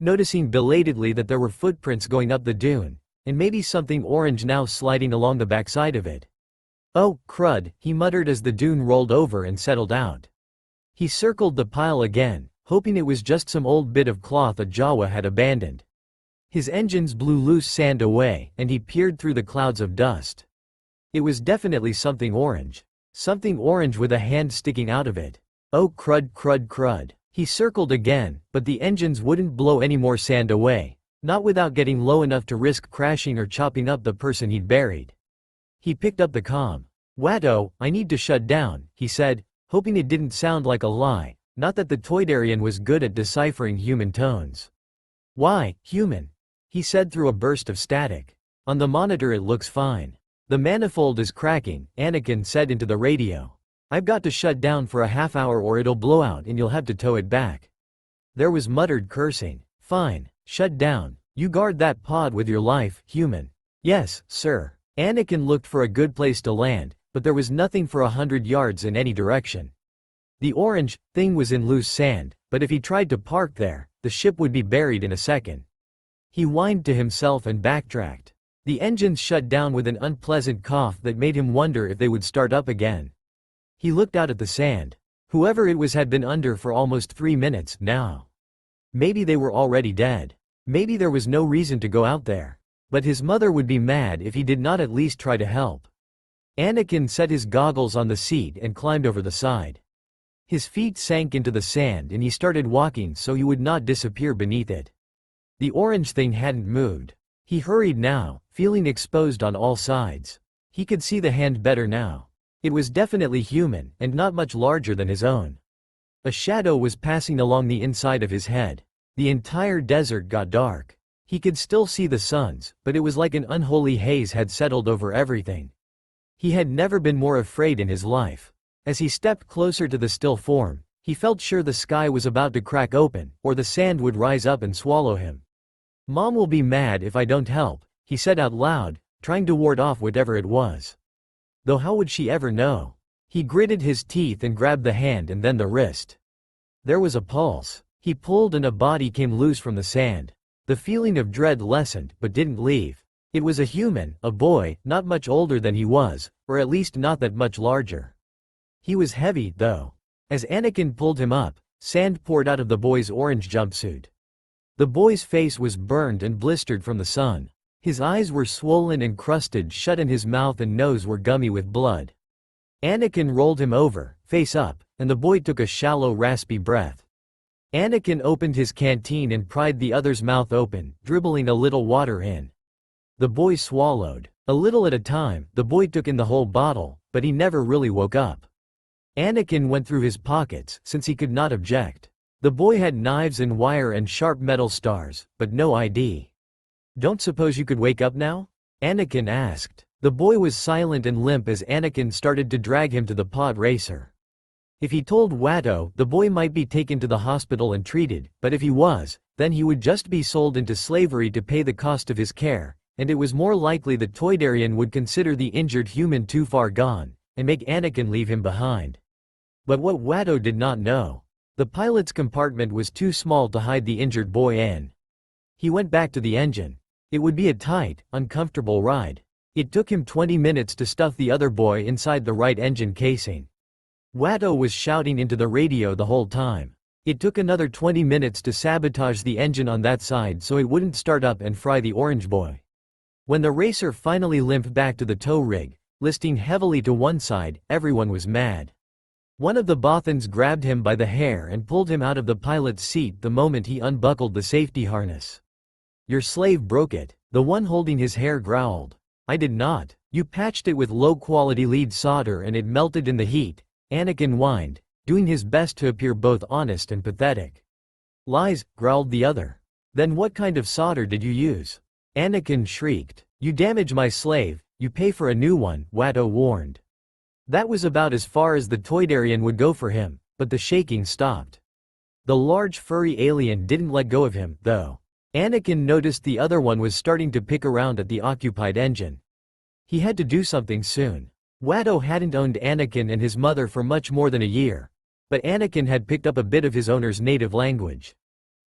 noticing belatedly that there were footprints going up the dune, and maybe something orange now sliding along the backside of it. "Oh, crud," he muttered as the dune rolled over and settled out. He circled the pile again, hoping it was just some old bit of cloth a Jawa had abandoned. His engines blew loose sand away, and he peered through the clouds of dust. It was definitely something orange. Something orange with a hand sticking out of it. Oh crud crud crud. He circled again, but the engines wouldn't blow any more sand away, not without getting low enough to risk crashing or chopping up the person he'd buried. He picked up the comm. "Watto, I need to shut down," he said, hoping it didn't sound like a lie, not that the Toydarian was good at deciphering human tones. "Why, human?" he said through a burst of static. "On the monitor it looks fine. The manifold is cracking," Anakin said into the radio. "I've got to shut down for a half hour or it'll blow out and you'll have to tow it back." There was muttered cursing. "Fine, shut down. You guard that pod with your life, human." "Yes, sir." Anakin looked for a good place to land, but there was nothing for 100 yards in any direction. The orange thing was in loose sand, but if he tried to park there, the ship would be buried in a second. He whined to himself and backtracked. The engines shut down with an unpleasant cough that made him wonder if they would start up again. He looked out at the sand. Whoever it was had been under for almost 3 minutes now. Maybe they were already dead. Maybe there was no reason to go out there. But his mother would be mad if he did not at least try to help. Anakin set his goggles on the seat and climbed over the side. His feet sank into the sand and he started walking so he would not disappear beneath it. The orange thing hadn't moved. He hurried now, feeling exposed on all sides. He could see the hand better now. It was definitely human, and not much larger than his own. A shadow was passing along the inside of his head. The entire desert got dark. He could still see the suns, but it was like an unholy haze had settled over everything. He had never been more afraid in his life. As he stepped closer to the still form, he felt sure the sky was about to crack open, or the sand would rise up and swallow him. "Mom will be mad if I don't help," he said out loud, trying to ward off whatever it was. Though how would she ever know? He gritted his teeth and grabbed the hand and then the wrist. There was a pulse. He pulled and a body came loose from the sand. The feeling of dread lessened, but didn't leave. It was a human, a boy, not much older than he was, or at least not that much larger. He was heavy, though. As Anakin pulled him up, sand poured out of the boy's orange jumpsuit. The boy's face was burned and blistered from the sun. His eyes were swollen and crusted shut and his mouth and nose were gummy with blood. Anakin rolled him over, face up, and the boy took a shallow raspy breath. Anakin opened his canteen and pried the other's mouth open, dribbling a little water in. The boy swallowed. A little at a time, the boy took in the whole bottle, but he never really woke up. Anakin went through his pockets, since he could not object. The boy had knives and wire and sharp metal stars, but no ID. "Don't suppose you could wake up now?" Anakin asked. The boy was silent and limp as Anakin started to drag him to the pod racer. If he told Watto, the boy might be taken to the hospital and treated, but if he was, then he would just be sold into slavery to pay the cost of his care, and it was more likely that Toydarian would consider the injured human too far gone, and make Anakin leave him behind. But what Watto did not know, the pilot's compartment was too small to hide the injured boy in. He went back to the engine. It would be a tight, uncomfortable ride. It took him 20 minutes to stuff the other boy inside the right engine casing. Watto was shouting into the radio the whole time. It took another 20 minutes to sabotage the engine on that side so it wouldn't start up and fry the orange boy. When the racer finally limped back to the tow rig, listing heavily to one side, everyone was mad. One of the Bothans grabbed him by the hair and pulled him out of the pilot's seat the moment he unbuckled the safety harness. "Your slave broke it," the one holding his hair growled. "I did not. You patched it with low-quality lead solder and it melted in the heat," Anakin whined, doing his best to appear both honest and pathetic. "Lies," growled the other. "Then what kind of solder did you use?" Anakin shrieked. "You damage my slave, you pay for a new one," Watto warned. That was about as far as the Toydarian would go for him, but the shaking stopped. The large furry alien didn't let go of him, though. Anakin noticed the other one was starting to pick around at the occupied engine. He had to do something soon. Watto hadn't owned Anakin and his mother for much more than a year, but Anakin had picked up a bit of his owner's native language.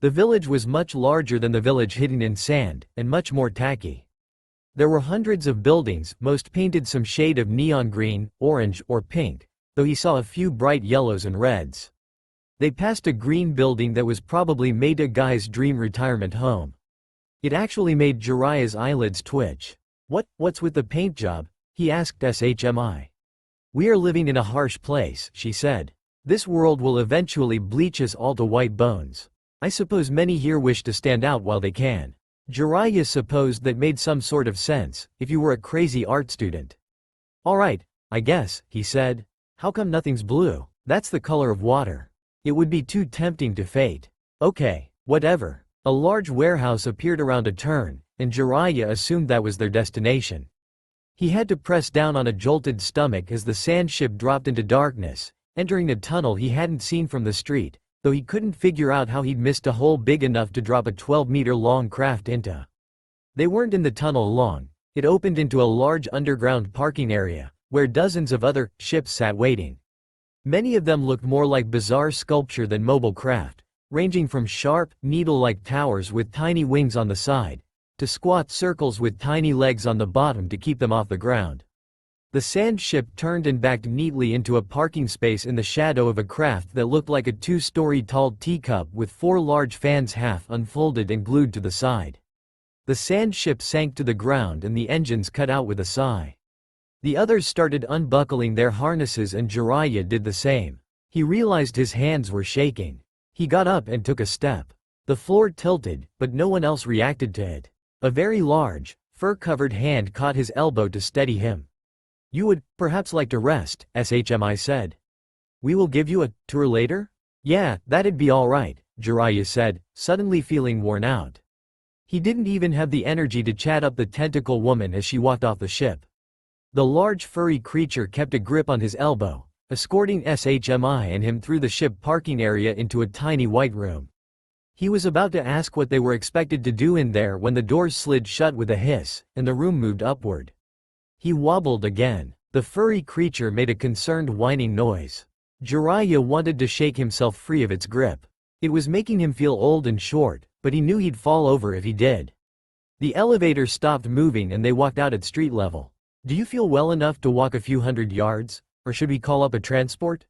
The village was much larger than the village hidden in sand, and much more tacky. There were hundreds of buildings, most painted some shade of neon green, orange, or pink, though he saw a few bright yellows and reds. They passed a green building that was probably made a guy's dream retirement home. It actually made Jiraiya's eyelids twitch. What's with the paint job? He asked SHMI. We are living in a harsh place, she said. This world will eventually bleach us all to white bones. I suppose many here wish to stand out while they can. Jiraiya supposed that made some sort of sense, if you were a crazy art student. Alright, I guess, he said. How come nothing's blue? That's the color of water. It would be too tempting to fate. Okay, whatever. A large warehouse appeared around a turn, and Jiraiya assumed that was their destination. He had to press down on a jolted stomach as the sand ship dropped into darkness, entering a tunnel he hadn't seen from the street, though he couldn't figure out how he'd missed a hole big enough to drop a 12-meter-long craft into. They weren't in the tunnel long. It opened into a large underground parking area, where dozens of other ships sat waiting. Many of them looked more like bizarre sculpture than mobile craft, ranging from sharp, needle-like towers with tiny wings on the side, to squat circles with tiny legs on the bottom to keep them off the ground. The sand ship turned and backed neatly into a parking space in the shadow of a craft that looked like a 2-story tall teacup with 4 large fans half unfolded and glued to the side. The sand ship sank to the ground and the engines cut out with a sigh. The others started unbuckling their harnesses and Jiraiya did the same. He realized his hands were shaking. He got up and took a step. The floor tilted, but no one else reacted to it. A very large, fur-covered hand caught his elbow to steady him. You would, perhaps like to rest, SHMI said. We will give you a tour later? Yeah, that'd be alright, Jiraiya said, suddenly feeling worn out. He didn't even have the energy to chat up the tentacle woman as she walked off the ship. The large furry creature kept a grip on his elbow, escorting SHMI and him through the ship parking area into a tiny white room. He was about to ask what they were expected to do in there when the doors slid shut with a hiss, and the room moved upward. He wobbled again. The furry creature made a concerned whining noise. Jiraiya wanted to shake himself free of its grip. It was making him feel old and short, but he knew he'd fall over if he did. The elevator stopped moving and they walked out at street level. Do you feel well enough to walk a few hundred yards, or should we call up a transport?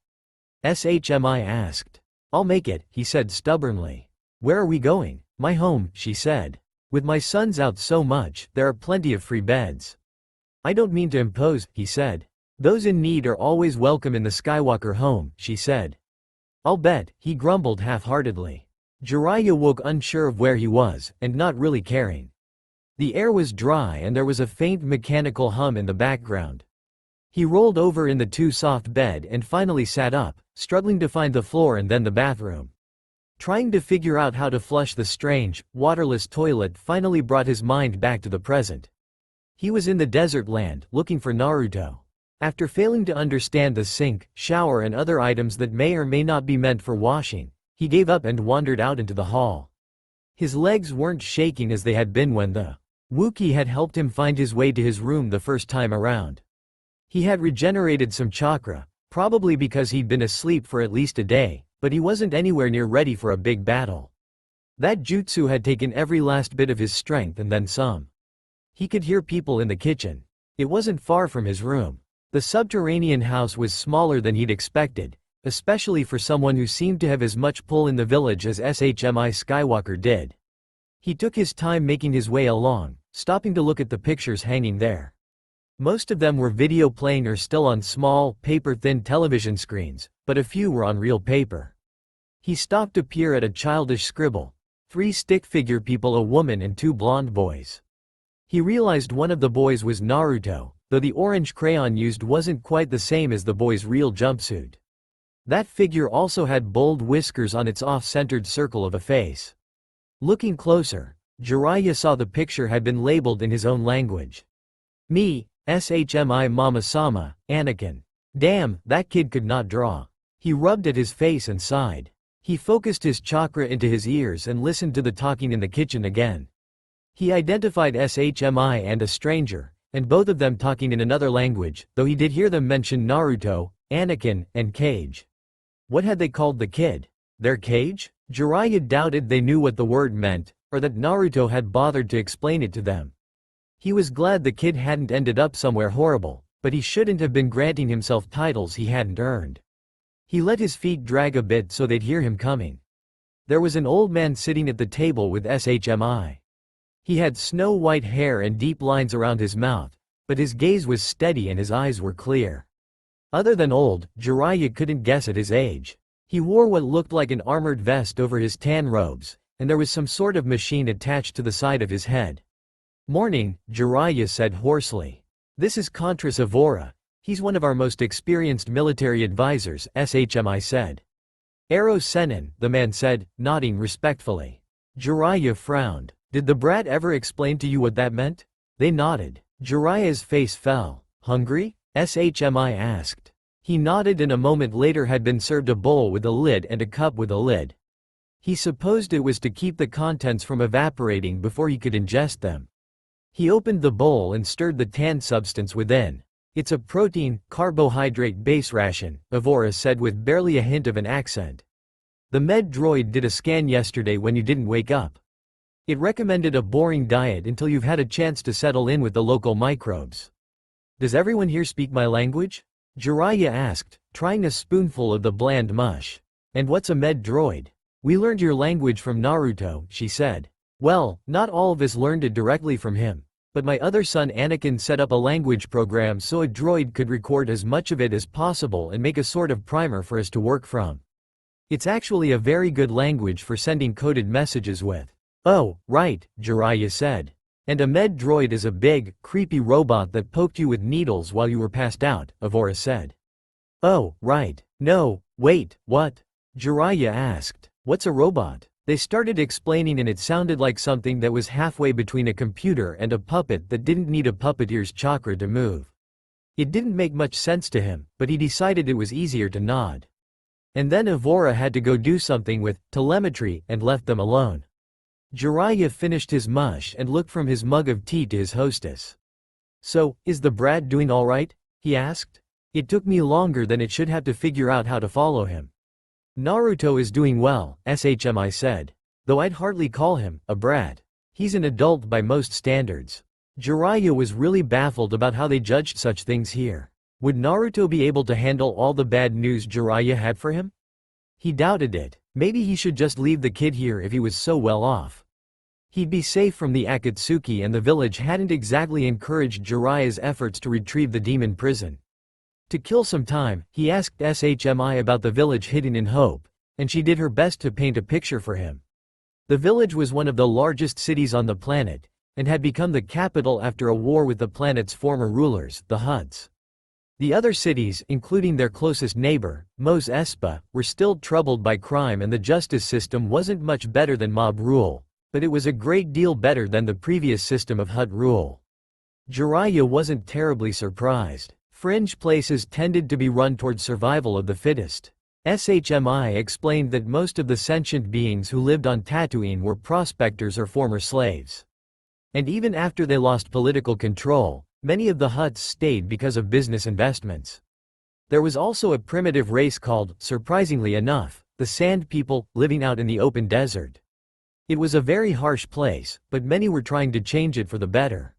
SHMI asked. I'll make it, he said stubbornly. Where are we going? My home, she said. With my sons out so much, there are plenty of free beds. I don't mean to impose, he said. Those in need are always welcome in the Skywalker home, she said. I'll bet, he grumbled half-heartedly. Jiraiya woke unsure of where he was, and not really caring. The air was dry and there was a faint mechanical hum in the background. He rolled over in the too-soft bed and finally sat up, struggling to find the floor and then the bathroom. Trying to figure out how to flush the strange, waterless toilet finally brought his mind back to the present. He was in the desert land, looking for Naruto. After failing to understand the sink, shower and other items that may or may not be meant for washing, he gave up and wandered out into the hall. His legs weren't shaking as they had been when the Wookiee had helped him find his way to his room the first time around. He had regenerated some chakra, probably because he'd been asleep for at least a day, but he wasn't anywhere near ready for a big battle. That jutsu had taken every last bit of his strength and then some. He could hear people in the kitchen. It wasn't far from his room. The subterranean house was smaller than he'd expected, especially for someone who seemed to have as much pull in the village as SHMI Skywalker did. He took his time making his way along, stopping to look at the pictures hanging there. Most of them were video playing or still on small, paper-thin television screens, but a few were on real paper. He stopped to peer at a childish scribble. 3 stick figure people, a woman and 2 blonde boys. He realized one of the boys was Naruto, though the orange crayon used wasn't quite the same as the boy's real jumpsuit. That figure also had bold whiskers on its off-centered circle of a face. Looking closer, Jiraiya saw the picture had been labeled in his own language. Me, SHMI Mama-sama, Anakin. Damn, that kid could not draw. He rubbed at his face and sighed. He focused his chakra into his ears and listened to the talking in the kitchen again. He identified SHMI and a stranger, and both of them talking in another language, though he did hear them mention Naruto, Anakin, and Cage. What had they called the kid? Their Cage? Jiraiya doubted they knew what the word meant, or that Naruto had bothered to explain it to them. He was glad the kid hadn't ended up somewhere horrible, but he shouldn't have been granting himself titles he hadn't earned. He let his feet drag a bit so they'd hear him coming. There was an old man sitting at the table with SHMI. He had snow-white hair and deep lines around his mouth, but his gaze was steady and his eyes were clear. Other than old, Jiraiya couldn't guess at his age. He wore what looked like an armored vest over his tan robes, and there was some sort of machine attached to the side of his head. "Morning," Jiraiya said hoarsely. "This is Contra Savora. He's one of our most experienced military advisors," SHMI said. "Ero Senin," the man said, nodding respectfully. Jiraiya frowned. "Did the brat ever explain to you what that meant?" They nodded. Jiraiya's face fell. "Hungry?" SHMI asked. He nodded and a moment later had been served a bowl with a lid and a cup with a lid. He supposed it was to keep the contents from evaporating before he could ingest them. He opened the bowl and stirred the tan substance within. "It's a protein, carbohydrate base ration," Avora said with barely a hint of an accent. "The med droid did a scan yesterday when you didn't wake up. It recommended a boring diet until you've had a chance to settle in with the local microbes." "Does everyone here speak my language?" Jiraiya asked, trying a spoonful of the bland mush. "And what's a med droid?" "We learned your language from Naruto," she said. "Well, not all of us learned it directly from him. But my other son Anakin set up a language program so a droid could record as much of it as possible and make a sort of primer for us to work from. It's actually a very good language for sending coded messages with." "Oh, right," Jiraiya said. "And a med droid is a big, creepy robot that poked you with needles while you were passed out," Avora said. "Oh, right. No, wait, what?" Jiraiya asked. "What's a robot?" They started explaining and it sounded like something that was halfway between a computer and a puppet that didn't need a puppeteer's chakra to move. It didn't make much sense to him, but he decided it was easier to nod. And then Avora had to go do something with telemetry and left them alone. Jiraiya finished his mush and looked from his mug of tea to his hostess. "So, is the brat doing all right?" he asked. "It took me longer than it should have to figure out how to follow him." "Naruto is doing well," SHMI said. "Though I'd hardly call him a brat. He's an adult by most standards." Jiraiya was really baffled about how they judged such things here. Would Naruto be able to handle all the bad news Jiraiya had for him? He doubted it. Maybe he should just leave the kid here if he was so well off. He'd be safe from the Akatsuki and the village hadn't exactly encouraged Jiraiya's efforts to retrieve the demon prison. To kill some time, he asked SHMI about the village hidden in Hope, and she did her best to paint a picture for him. The village was one of the largest cities on the planet, and had become the capital after a war with the planet's former rulers, the Hutts. The other cities, including their closest neighbor, Mos Espa, were still troubled by crime and the justice system wasn't much better than mob rule, but it was a great deal better than the previous system of Hutt rule. Jiraiya wasn't terribly surprised. Fringe places tended to be run toward survival of the fittest. SHMI explained that most of the sentient beings who lived on Tatooine were prospectors or former slaves. And even after they lost political control, many of the Hutts stayed because of business investments. There was also a primitive race called, surprisingly enough, the Sand People, living out in the open desert. It was a very harsh place, but many were trying to change it for the better.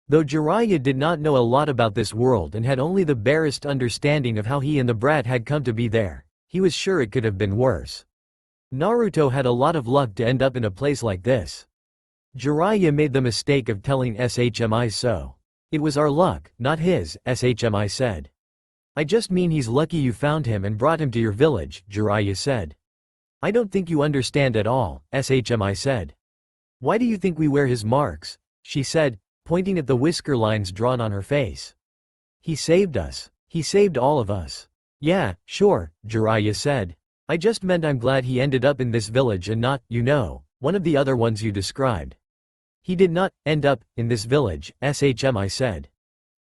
Though Jiraiya did not know a lot about this world and had only the barest understanding of how he and the brat had come to be there, he was sure it could have been worse. Naruto had a lot of luck to end up in a place like this. Jiraiya made the mistake of telling SHMI so. "It was our luck, not his," SHMI said. "I just mean he's lucky you found him and brought him to your village," Jiraiya said. "I don't think you understand at all," SHMI said. "Why do you think we wear his marks?" she said, pointing at the whisker lines drawn on her face. "He saved us. He saved all of us." "Yeah, sure," Jiraiya said. "I just meant I'm glad he ended up in this village and not, one of the other ones you described." "He did not end up in this village," SHMI said.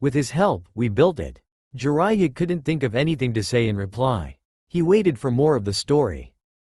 "With his help, we built it." Jiraiya couldn't think of anything to say in reply. He waited for more of the story.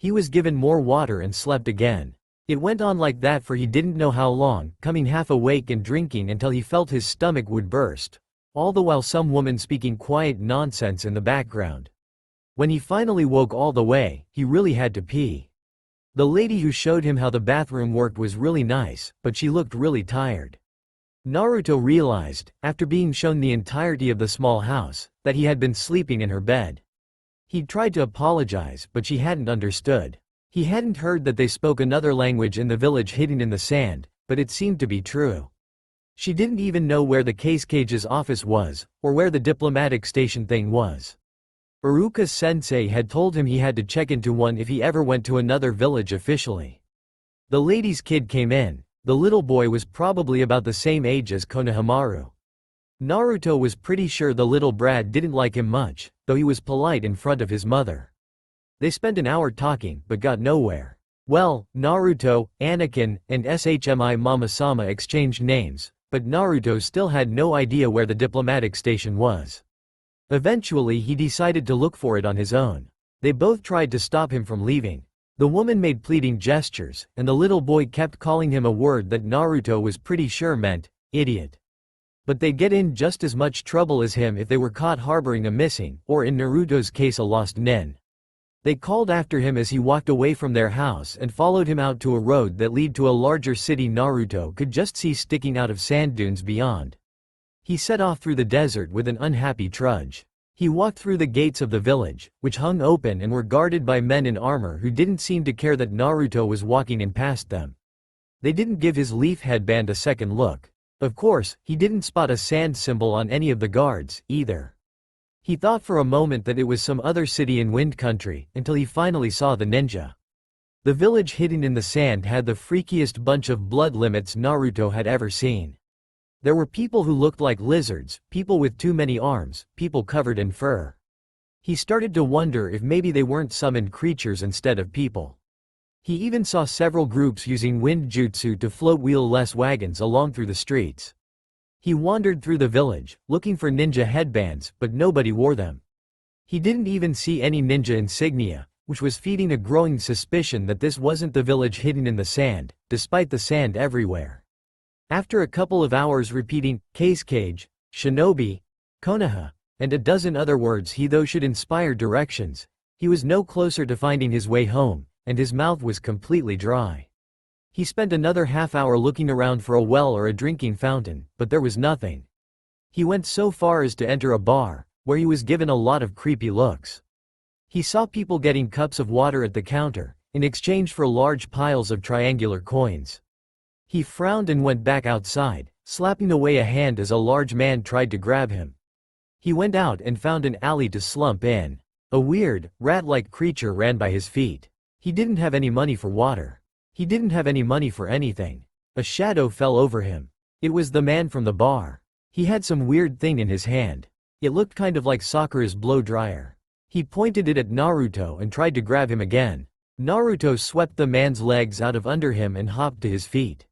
He was given more water and slept again. It went on like that for he didn't know how long, coming half awake and drinking until he felt his stomach would burst. All the while some woman speaking quiet nonsense in the background. When he finally woke all the way, he really had to pee. The lady who showed him how the bathroom worked was really nice, but she looked really tired. Naruto realized, after being shown the entirety of the small house, that he had been sleeping in her bed. He'd tried to apologize, but she hadn't understood. He hadn't heard that they spoke another language in the village hidden in the sand, but it seemed to be true. She didn't even know where the Cage's office was, or where the diplomatic station thing was. Iruka-sensei had told him he had to check into one if he ever went to another village officially. The lady's kid came in. The little boy was probably about the same age as Konohamaru. Naruto was pretty sure the little brat didn't like him much, though he was polite in front of his mother. They spent an hour talking, but got nowhere. Well, Naruto, Anakin, and Shmi Mama-sama exchanged names, but Naruto still had no idea where the diplomatic station was. Eventually he decided to look for it on his own. They both tried to stop him from leaving. The woman made pleading gestures, and the little boy kept calling him a word that Naruto was pretty sure meant, idiot. But they'd get in just as much trouble as him if they were caught harboring a missing, or in Naruto's case a lost nin. They called after him as he walked away from their house and followed him out to a road that led to a larger city Naruto could just see sticking out of sand dunes beyond. He set off through the desert with an unhappy trudge. He walked through the gates of the village, which hung open and were guarded by men in armor who didn't seem to care that Naruto was walking in past them. They didn't give his leaf headband a second look. Of course, he didn't spot a sand symbol on any of the guards, either. He thought for a moment that it was some other city in Wind Country, until he finally saw the ninja. The village hidden in the sand had the freakiest bunch of blood limits Naruto had ever seen. There were people who looked like lizards, people with too many arms, people covered in fur. He started to wonder if maybe they weren't summoned creatures instead of people. He even saw several groups using wind jutsu to float wheel-less wagons along through the streets. He wandered through the village, looking for ninja headbands, but nobody wore them. He didn't even see any ninja insignia, which was feeding a growing suspicion that this wasn't the village hidden in the sand, despite the sand everywhere. After a couple of hours repeating, Cage, Shinobi, Konoha, and a dozen other words he though should inspire directions, he was no closer to finding his way home, and his mouth was completely dry. He spent another half-hour looking around for a well or a drinking fountain, but there was nothing. He went so far as to enter a bar, where he was given a lot of creepy looks. He saw people getting cups of water at the counter, in exchange for large piles of triangular coins. He frowned and went back outside, slapping away a hand as a large man tried to grab him. He went out and found an alley to slump in. A weird, rat-like creature ran by his feet. He didn't have any money for water. He didn't have any money for anything. A shadow fell over him. It was the man from the bar. He had some weird thing in his hand. It looked kind of like Sakura's blow dryer. He pointed it at Naruto and tried to grab him again. Naruto swept the man's legs out of under him and hopped to his feet.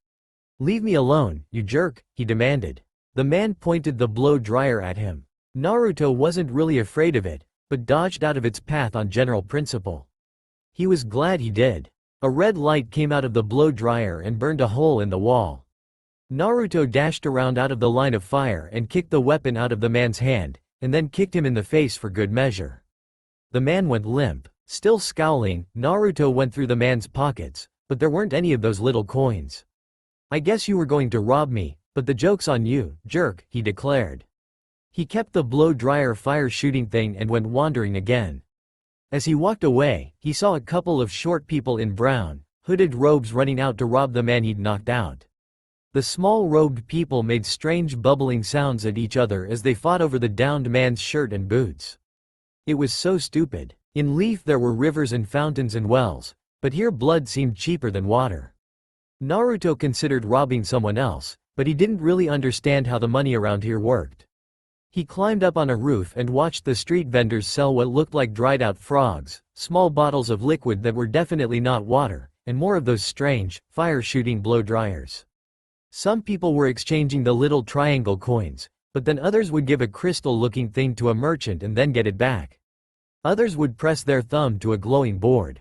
"Leave me alone, you jerk," he demanded. The man pointed the blow dryer at him. Naruto wasn't really afraid of it, but dodged out of its path on general principle. He was glad he did. A red light came out of the blow dryer and burned a hole in the wall. Naruto dashed around out of the line of fire and kicked the weapon out of the man's hand, and then kicked him in the face for good measure. The man went limp. Still scowling, Naruto went through the man's pockets, but there weren't any of those little coins. "I guess you were going to rob me, but the joke's on you, jerk," he declared. He kept the blow dryer fire shooting thing and went wandering again. As he walked away, he saw a couple of short people in brown, hooded robes running out to rob the man he'd knocked out. The small robed people made strange bubbling sounds at each other as they fought over the downed man's shirt and boots. It was so stupid. In Leaf there were rivers and fountains and wells, but here blood seemed cheaper than water. Naruto considered robbing someone else, but he didn't really understand how the money around here worked. He climbed up on a roof and watched the street vendors sell what looked like dried-out frogs, small bottles of liquid that were definitely not water, and more of those strange, fire-shooting blow dryers. Some people were exchanging the little triangle coins, but then others would give a crystal-looking thing to a merchant and then get it back. Others would press their thumb to a glowing board.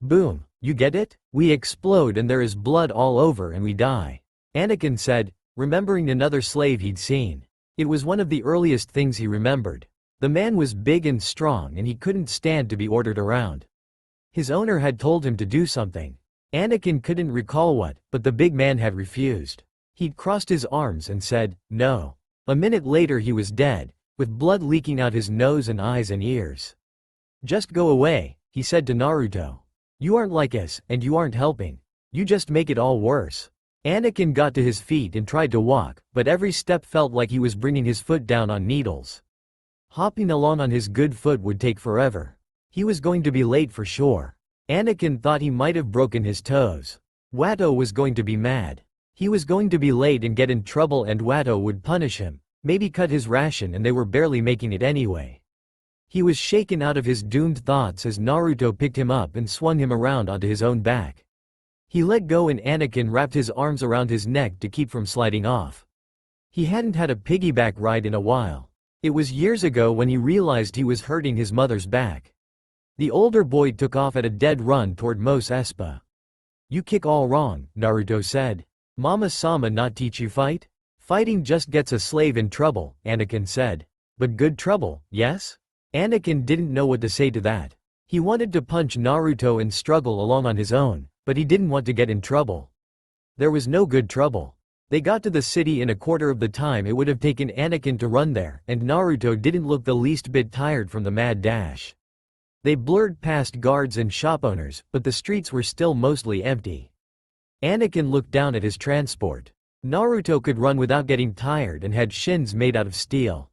Boom, you get it? We explode and there is blood all over and we die. Anakin said, remembering another slave he'd seen. It was one of the earliest things he remembered. The man was big and strong and he couldn't stand to be ordered around. His owner had told him to do something. Anakin couldn't recall what, but the big man had refused. He'd crossed his arms and said, no. A minute later he was dead, with blood leaking out his nose and eyes and ears. Just go away, he said to Naruto. You aren't like us, and you aren't helping. You just make it all worse. Anakin got to his feet and tried to walk, but every step felt like he was bringing his foot down on needles. Hopping along on his good foot would take forever. He was going to be late for sure. Anakin thought he might have broken his toes. Watto was going to be mad. He was going to be late and get in trouble and Watto would punish him, maybe cut his ration and they were barely making it anyway. He was shaken out of his doomed thoughts as Naruto picked him up and swung him around onto his own back. He let go and Anakin wrapped his arms around his neck to keep from sliding off. He hadn't had a piggyback ride in a while. It was years ago when he realized he was hurting his mother's back. The older boy took off at a dead run toward Mos Espa. You kick all wrong, Naruto said. Mama-sama not teach you fight? Fighting just gets a slave in trouble, Anakin said. But good trouble, yes? Anakin didn't know what to say to that. He wanted to punch Naruto and struggle along on his own, but he didn't want to get in trouble. There was no good trouble. They got to the city in a quarter of the time it would have taken Anakin to run there, and Naruto didn't look the least bit tired from the mad dash. They blurred past guards and shop owners, but the streets were still mostly empty. Anakin looked down at his transport. Naruto could run without getting tired and had shins made out of steel.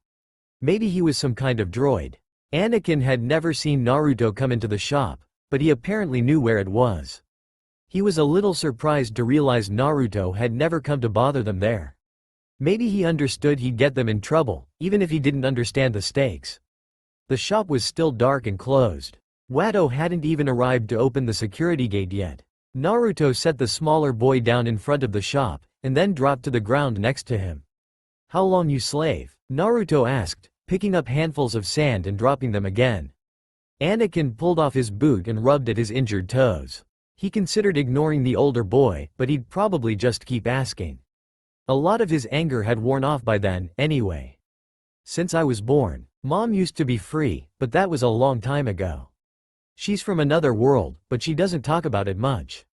Maybe he was some kind of droid. Anakin had never seen Naruto come into the shop, but he apparently knew where it was. He was a little surprised to realize Naruto had never come to bother them there. Maybe he understood he'd get them in trouble, even if he didn't understand the stakes. The shop was still dark and closed. Watto hadn't even arrived to open the security gate yet. Naruto set the smaller boy down in front of the shop, and then dropped to the ground next to him. How long you slave? Naruto asked, picking up handfuls of sand and dropping them again. Anakin pulled off his boot and rubbed at his injured toes. He considered ignoring the older boy, but he'd probably just keep asking. A lot of his anger had worn off by then, anyway. Since I was born, Mom used to be free, but that was a long time ago. She's from another world, but she doesn't talk about it much.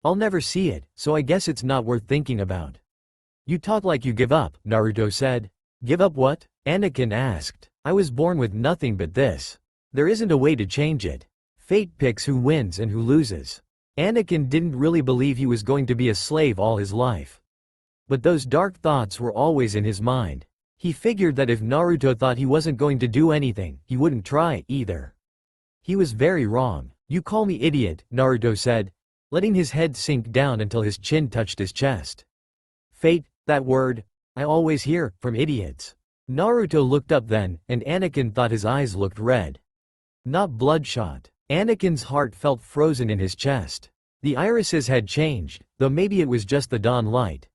I'll never see it, so I guess it's not worth thinking about. You talk like you give up, Naruto said. Give up what? Anakin asked. I was born with nothing but this. There isn't a way to change it. Fate picks who wins and who loses. Anakin didn't really believe he was going to be a slave all his life. But those dark thoughts were always in his mind. He figured that if Naruto thought he wasn't going to do anything, he wouldn't try either. He was very wrong. You call me idiot, Naruto said, letting his head sink down until his chin touched his chest. Fate, that word, I always hear from idiots. Naruto looked up then, and Anakin thought his eyes looked red. Not bloodshot. Anakin's heart felt frozen in his chest. The irises had changed, though maybe it was just the dawn light.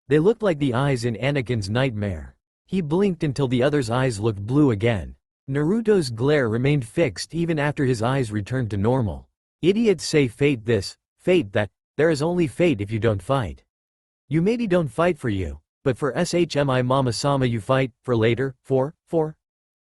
They looked like the eyes in Anakin's nightmare. He blinked until the other's eyes looked blue again. Naruto's glare remained fixed even after his eyes returned to normal. Idiots say fate this, fate that, there is only fate if you don't fight. You maybe don't fight for you, but for SHMI Mama-sama you fight, for later, for.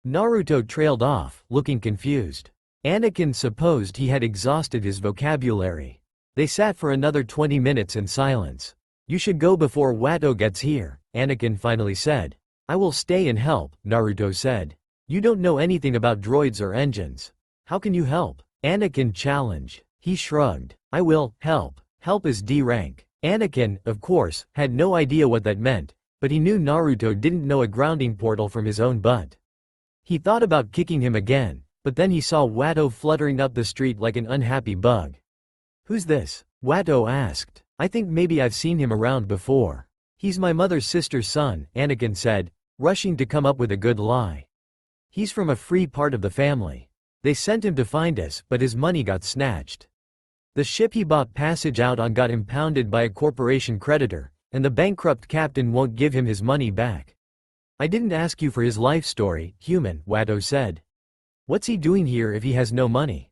Naruto trailed off, looking confused. Anakin supposed he had exhausted his vocabulary. They sat for another 20 minutes in silence. You should go before Watto gets here, Anakin finally said. I will stay and help, Naruto said. You don't know anything about droids or engines. How can you help? Anakin challenged. He shrugged. I will help. Help is D rank. Anakin, of course, had no idea what that meant, but he knew Naruto didn't know a grounding portal from his own butt. He thought about kicking him again, but then he saw Watto fluttering up the street like an unhappy bug. Who's this? Watto asked. I think maybe I've seen him around before. He's my mother's sister's son, Anakin said, rushing to come up with a good lie. He's from a free part of the family. They sent him to find us, but his money got snatched. The ship he bought passage out on got impounded by a corporation creditor, and the bankrupt captain won't give him his money back. I didn't ask you for his life story, human, Watto said. What's he doing here if he has no money?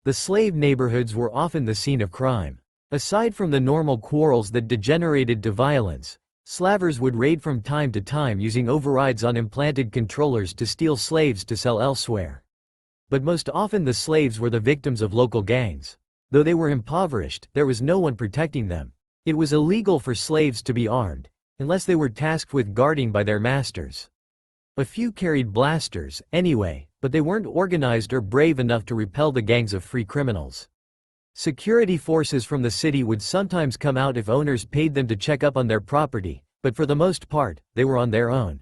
The slave neighborhoods were often the scene of crime. Aside from the normal quarrels that degenerated to violence, slavers would raid from time to time using overrides on implanted controllers to steal slaves to sell elsewhere. But most often the slaves were the victims of local gangs. Though they were impoverished, there was no one protecting them. It was illegal for slaves to be armed, unless they were tasked with guarding by their masters. A few carried blasters, anyway, but they weren't organized or brave enough to repel the gangs of free criminals. Security forces from the city would sometimes come out if owners paid them to check up on their property, but for the most part, they were on their own.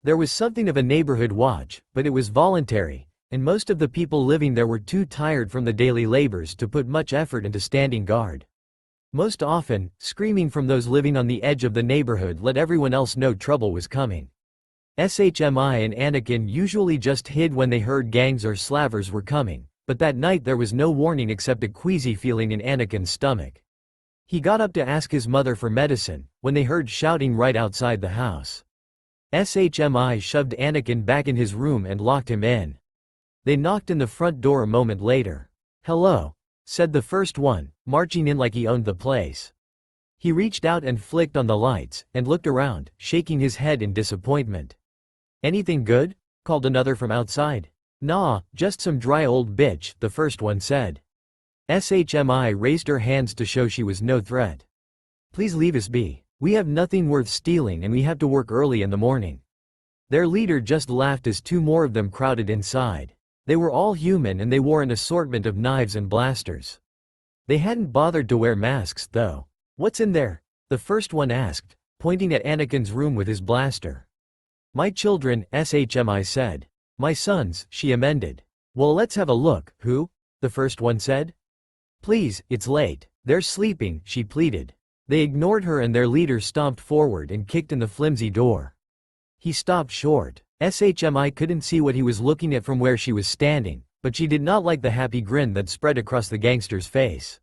There was something of a neighborhood watch, but it was voluntary, and most of the people living there were too tired from the daily labors to put much effort into standing guard. Most often, screaming from those living on the edge of the neighborhood let everyone else know trouble was coming. Shmi and Anakin usually just hid when they heard gangs or slavers were coming, but that night there was no warning except a queasy feeling in Anakin's stomach. He got up to ask his mother for medicine, when they heard shouting right outside the house. Shmi shoved Anakin back in his room and locked him in. They knocked in the front door a moment later. "Hello," said the first one, marching in like he owned the place. He reached out and flicked on the lights, and looked around, shaking his head in disappointment. "Anything good?" called another from outside. "Nah, just some dry old bitch," the first one said. Shmi raised her hands to show she was no threat. "Please leave us be. We have nothing worth stealing and we have to work early in the morning." Their leader just laughed as two more of them crowded inside. They were all human and they wore an assortment of knives and blasters. They hadn't bothered to wear masks, though. "What's in there?" the first one asked, pointing at Anakin's room with his blaster. "My children," Shmi said. "My sons," she amended. "Well, let's have a look." "Who?" the first one said. "Please, it's late. They're sleeping," she pleaded. They ignored her and their leader stomped forward and kicked in the flimsy door. He stopped short. Shmi couldn't see what he was looking at from where she was standing, but she did not like the happy grin that spread across the gangster's face.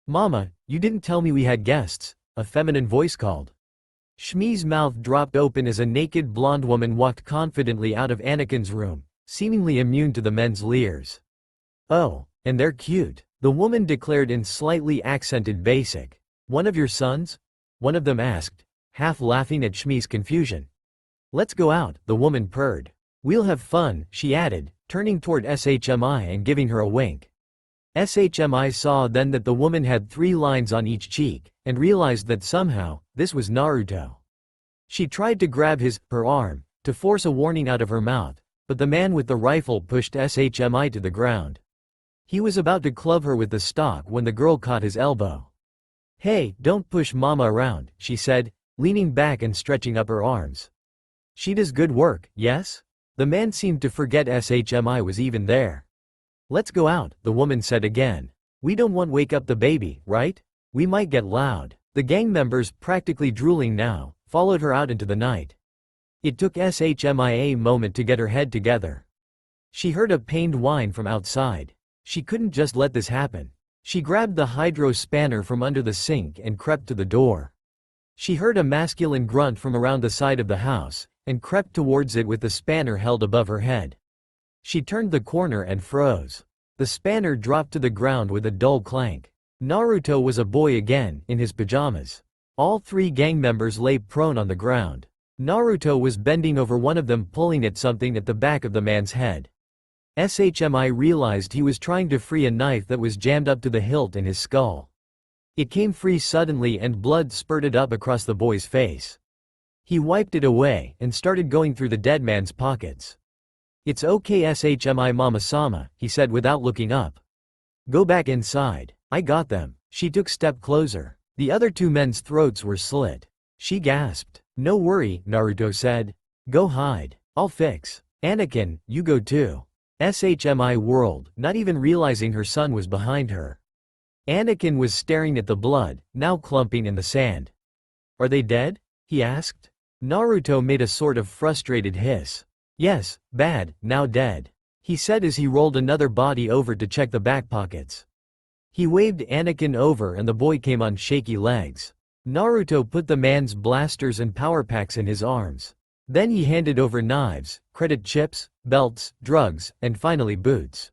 "Mama, you didn't tell me we had guests," a feminine voice called. Shmi's mouth dropped open as a naked blonde woman walked confidently out of Anakin's room, seemingly immune to the men's leers. "Oh, and they're cute," the woman declared in slightly accented basic. "One of your sons?" one of them asked, half laughing at Shmi's confusion. "Let's go out," the woman purred. "We'll have fun," she added, turning toward Shmi and giving her a wink. Shmi saw then that the woman had 3 lines on each cheek, and realized that somehow, this was Naruto. She tried to grab her arm, to force a warning out of her mouth, but the man with the rifle pushed Shmi to the ground. He was about to club her with the stock when the girl caught his elbow. "Hey, don't push mama around," she said, leaning back and stretching up her arms. "She does good work, yes?" The man seemed to forget Shmi was even there. "Let's go out," the woman said again. "We don't want wake up the baby, right? We might get loud." The gang members, practically drooling now, followed her out into the night. It took Shmi a moment to get her head together. She heard a pained whine from outside. She couldn't just let this happen. She grabbed the hydro spanner from under the sink and crept to the door. She heard a masculine grunt from around the side of the house, and crept towards it with the spanner held above her head. She turned the corner and froze. The spanner dropped to the ground with a dull clank. Naruto was a boy again, in his pajamas. All 3 gang members lay prone on the ground. Naruto was bending over one of them, pulling at something at the back of the man's head. Shmi realized he was trying to free a knife that was jammed up to the hilt in his skull. It came free suddenly and blood spurted up across the boy's face. He wiped it away and started going through the dead man's pockets. "It's okay Shmi mama-sama," he said without looking up. "Go back inside. I got them." She took step closer. The other 2 men's throats were slit. She gasped. "No worry," Naruto said. "Go hide. I'll fix." "Anakin, you go too." Shmi whirled, not even realizing her son was behind her. Anakin was staring at the blood, now clumping in the sand. "Are they dead?" he asked. Naruto made a sort of frustrated hiss. "Yes, bad, now dead," he said as he rolled another body over to check the back pockets. He waved Anakin over and the boy came on shaky legs. Naruto put the man's blasters and power packs in his arms. Then he handed over knives, credit chips, belts, drugs, and finally boots.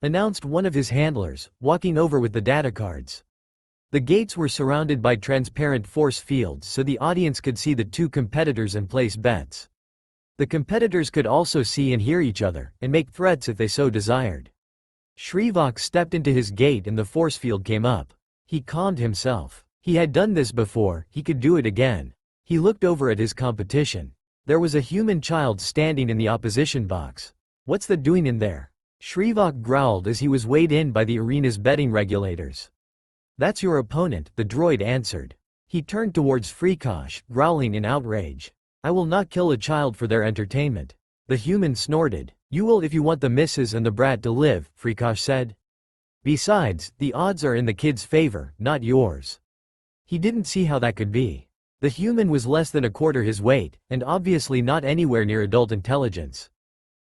announced one of his handlers, walking over with the data cards. The gates were surrounded by transparent force fields so the audience could see the two competitors and place bets. The competitors could also see and hear each other, and make threats if they so desired. Shrivak stepped into his gate and the force field came up. He calmed himself. He had done this before, he could do it again. He looked over at his competition. There was a human child standing in the opposition box. "What's that doing in there?" Shrivak growled as he was weighed in by the arena's betting regulators. "That's your opponent," the droid answered. He turned towards Frikosh, growling in outrage. "I will not kill a child for their entertainment." The human snorted. "You will if you want the missus and the brat to live," Frikosh said. "Besides, the odds are in the kid's favor, not yours." He didn't see how that could be. The human was less than a quarter his weight, and obviously not anywhere near adult intelligence.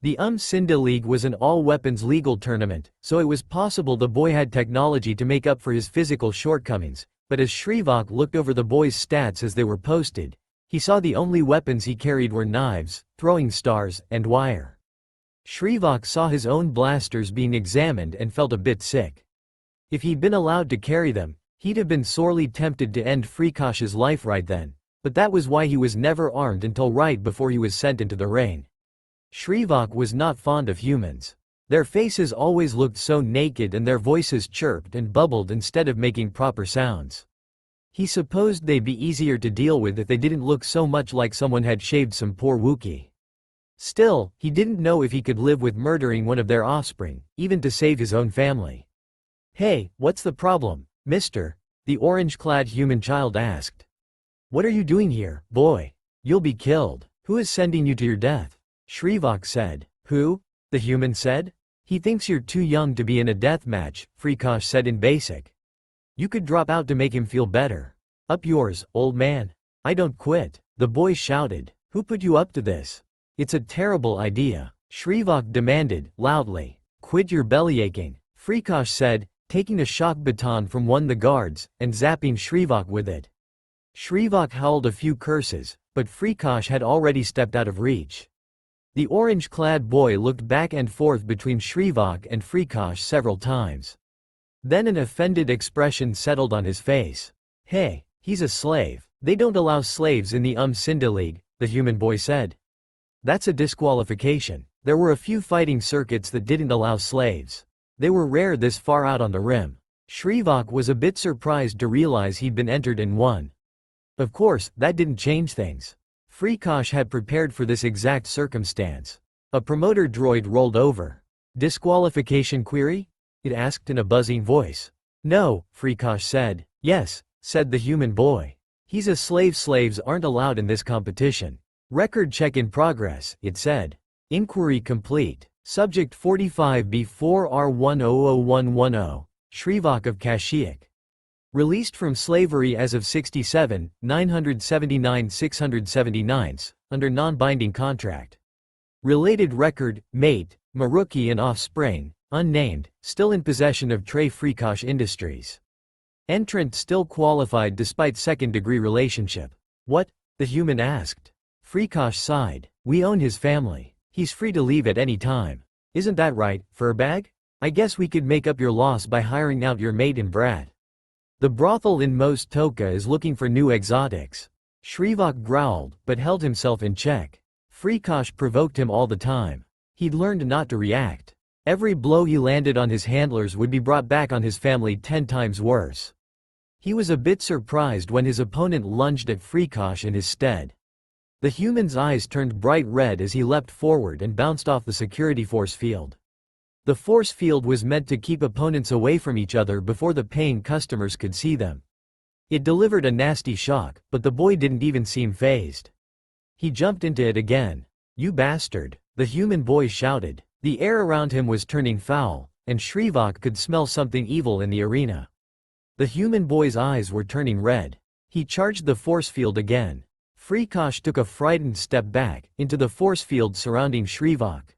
The Sinda League was an all-weapons legal tournament, so it was possible the boy had technology to make up for his physical shortcomings, but as Shrivak looked over the boy's stats as they were posted, he saw the only weapons he carried were knives, throwing stars, and wire. Shrivak saw his own blasters being examined and felt a bit sick. If he'd been allowed to carry them, he'd have been sorely tempted to end Frikosh's life right then, but that was why he was never armed until right before he was sent into the rain. Shrivak was not fond of humans. Their faces always looked so naked and their voices chirped and bubbled instead of making proper sounds. He supposed they'd be easier to deal with if they didn't look so much like someone had shaved some poor Wookiee. Still, he didn't know if he could live with murdering one of their offspring, even to save his own family. "Hey, what's the problem, mister?" the orange-clad human child asked. "What are you doing here, boy? You'll be killed. Who is sending you to your death?" Shrivak said. "Who?" the human said. "He thinks you're too young to be in a death match," Frikosh said in basic. "You could drop out to make him feel better." "Up yours, old man. I don't quit," the boy shouted. "Who put you up to this? It's a terrible idea," Shrivak demanded, loudly. "Quit your bellyaching," Frikosh said, taking a shock baton from one of the guards, and zapping Shrivak with it. Shrivak howled a few curses, but Frikosh had already stepped out of reach. The orange-clad boy looked back and forth between Shrivak and Frikosh several times. Then an offended expression settled on his face. "Hey, he's a slave. They don't allow slaves in the Sinda League," the human boy said. "That's a disqualification. There were a few fighting circuits that didn't allow slaves. They were rare this far out on the rim." Shrivak was a bit surprised to realize he'd been entered in one. Of course, that didn't change things. Frikosh had prepared for this exact circumstance. A promoter droid rolled over. "Disqualification query?" it asked in a buzzing voice. "No," Frikosh said. "Yes," said the human boy. "He's a slave. Slaves aren't allowed in this competition." "Record check in progress," it said. "Inquiry complete. Subject 45B4R100110, Shrivak of Kashyyyk. Released from slavery as of 67, 979 679, under non-binding contract. Related record, mate, Maruki and offspring, unnamed, still in possession of Trey Frikosh Industries. Entrant still qualified despite second-degree relationship." "What?" the human asked. Frikosh sighed. "We own his family. He's free to leave at any time. Isn't that right, Furbag? I guess we could make up your loss by hiring out your mate and brat. The brothel in Mos Toka is looking for new exotics." Shrivak growled, but held himself in check. Frikosh provoked him all the time. He'd learned not to react. Every blow he landed on his handlers would be brought back on his family 10 times worse. He was a bit surprised when his opponent lunged at Frikosh in his stead. The human's eyes turned bright red as he leapt forward and bounced off the security force field. The force field was meant to keep opponents away from each other before the paying customers could see them. It delivered a nasty shock, but the boy didn't even seem fazed. He jumped into it again. "You bastard," the human boy shouted. The air around him was turning foul, and Shrivak could smell something evil in the arena. The human boy's eyes were turning red. He charged the force field again. Frikosh took a frightened step back, into the force field surrounding Shrivak.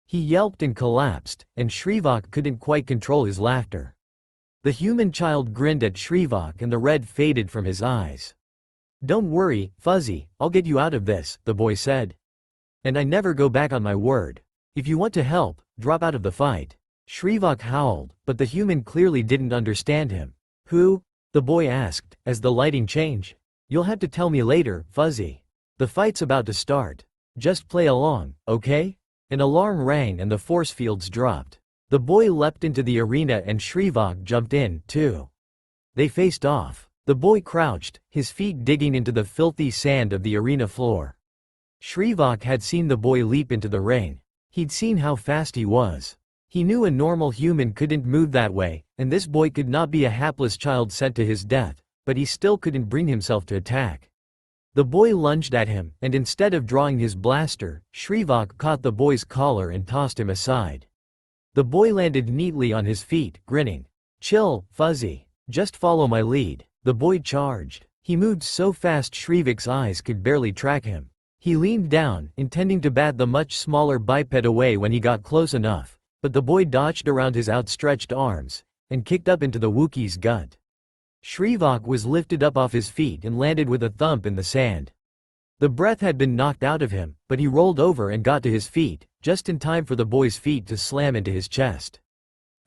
He yelped and collapsed, and Shrivak couldn't quite control his laughter. The human child grinned at Shrivak and the red faded from his eyes. "Don't worry, Fuzzy, I'll get you out of this," the boy said. "And I never go back on my word. If you want to help, drop out of the fight." Shrivak howled, but the human clearly didn't understand him. Who? The boy asked, as the lighting changed. You'll have to tell me later, Fuzzy. The fight's about to start. Just play along, okay? An alarm rang and the force fields dropped. The boy leapt into the arena and Shrivak jumped in, too. They faced off. The boy crouched, his feet digging into the filthy sand of the arena floor. Shrivak had seen the boy leap into the ring. He'd seen how fast he was. He knew a normal human couldn't move that way, and this boy could not be a hapless child sent to his death, but he still couldn't bring himself to attack. The boy lunged at him, and instead of drawing his blaster, Shrivak caught the boy's collar and tossed him aside. The boy landed neatly on his feet, grinning. Chill, Fuzzy. Just follow my lead. The boy charged. He moved so fast Shrivik's eyes could barely track him. He leaned down, intending to bat the much smaller biped away when he got close enough, but the boy dodged around his outstretched arms, and kicked up into the Wookiee's gut. Shrivak was lifted up off his feet and landed with a thump in the sand. The breath had been knocked out of him, but he rolled over and got to his feet, just in time for the boy's feet to slam into his chest.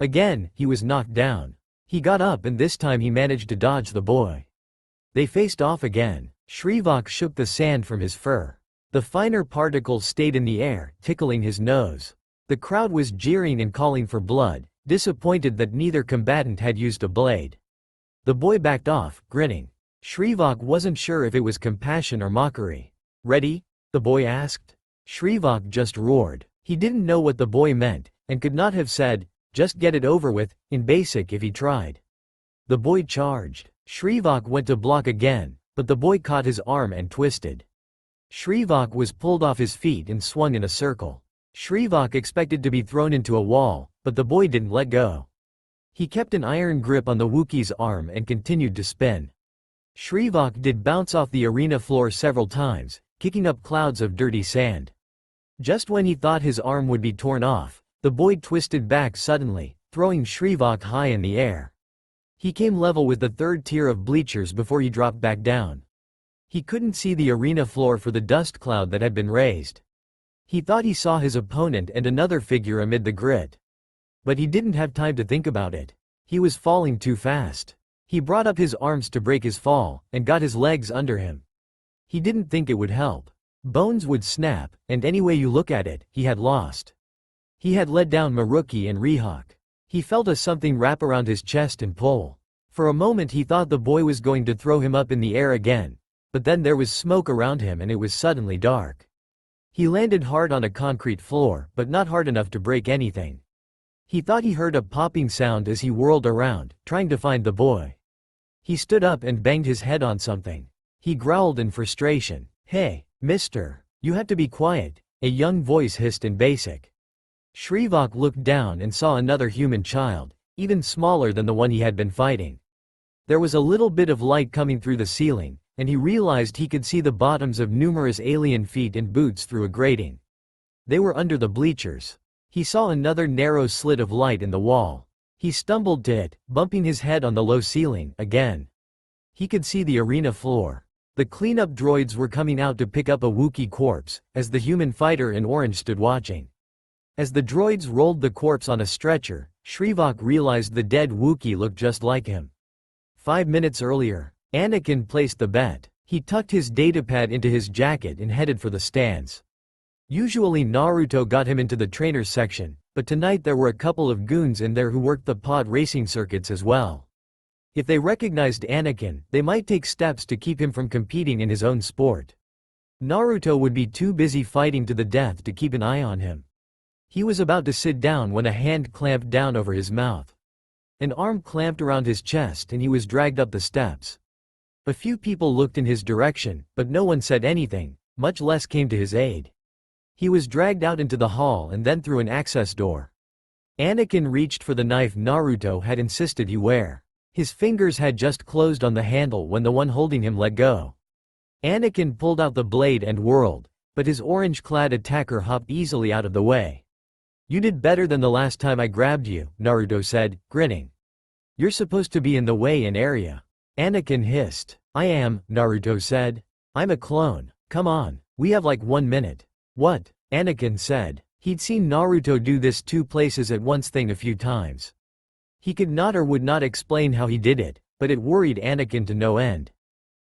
Again, he was knocked down. He got up and this time he managed to dodge the boy. They faced off again. Shrivak shook the sand from his fur. The finer particles stayed in the air, tickling his nose. The crowd was jeering and calling for blood, disappointed that neither combatant had used a blade. The boy backed off, grinning. Shrivak wasn't sure if it was compassion or mockery. Ready? The boy asked. Shrivak just roared. He didn't know what the boy meant, and could not have said, just get it over with, in basic if he tried. The boy charged. Shrivak went to block again, but the boy caught his arm and twisted. Shrivak was pulled off his feet and swung in a circle. Shrivak expected to be thrown into a wall, but the boy didn't let go. He kept an iron grip on the Wookiee's arm and continued to spin. Shrivak did bounce off the arena floor several times, kicking up clouds of dirty sand. Just when he thought his arm would be torn off, the boy twisted back suddenly, throwing Shrivak high in the air. He came level with the third tier of bleachers before he dropped back down. He couldn't see the arena floor for the dust cloud that had been raised. He thought he saw his opponent and another figure amid the grit. But he didn't have time to think about it. He was falling too fast. He brought up his arms to break his fall, and got his legs under him. He didn't think it would help. Bones would snap, and any way you look at it, he had lost. He had led down Maruki and Rihak. He felt a something wrap around his chest and pull. For a moment he thought the boy was going to throw him up in the air again, but then there was smoke around him and it was suddenly dark. He landed hard on a concrete floor, but not hard enough to break anything. He thought he heard a popping sound as he whirled around, trying to find the boy. He stood up and banged his head on something. He growled in frustration. Hey, mister, you have to be quiet, a young voice hissed in basic. Shrivak looked down and saw another human child, even smaller than the one he had been fighting. There was a little bit of light coming through the ceiling, and he realized he could see the bottoms of numerous alien feet and boots through a grating. They were under the bleachers. He saw another narrow slit of light in the wall. He stumbled to it, bumping his head on the low ceiling, again. He could see the arena floor. The cleanup droids were coming out to pick up a Wookiee corpse, as the human fighter in orange stood watching. As the droids rolled the corpse on a stretcher, Shrivak realized the dead Wookiee looked just like him. 5 minutes earlier, Anakin placed the bet. He tucked his datapad into his jacket and headed for the stands. Usually Naruto got him into the trainers section, but tonight there were a couple of goons in there who worked the pod racing circuits as well. If they recognized Anakin, they might take steps to keep him from competing in his own sport. Naruto would be too busy fighting to the death to keep an eye on him. He was about to sit down when a hand clamped down over his mouth. An arm clamped around his chest and he was dragged up the steps. A few people looked in his direction, but no one said anything, much less came to his aid. He was dragged out into the hall and then through an access door. Anakin reached for the knife Naruto had insisted he wear. His fingers had just closed on the handle when the one holding him let go. Anakin pulled out the blade and whirled, but his orange-clad attacker hopped easily out of the way. You did better than the last time I grabbed you, Naruto said, grinning. You're supposed to be in the weigh-in area. Anakin hissed. I am, Naruto said. I'm a clone. Come on, we have like 1 minute. What? Anakin said. He'd seen Naruto do this two places at once thing a few times. He could not or would not explain how he did it, but it worried Anakin to no end.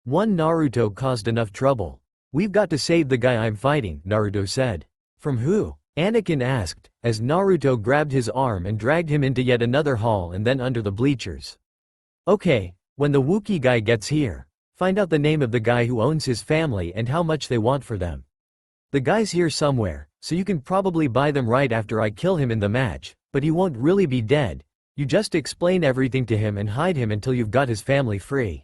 One Naruto caused enough trouble. We've got to save the guy I'm fighting, Naruto said. From who? Anakin asked, as Naruto grabbed his arm and dragged him into yet another hall and then under the bleachers. Okay, when the Wookiee guy gets here, find out the name of the guy who owns his family and how much they want for them. The guy's here somewhere, so you can probably buy them right after I kill him in the match, but he won't really be dead. You just explain everything to him and hide him until you've got his family free.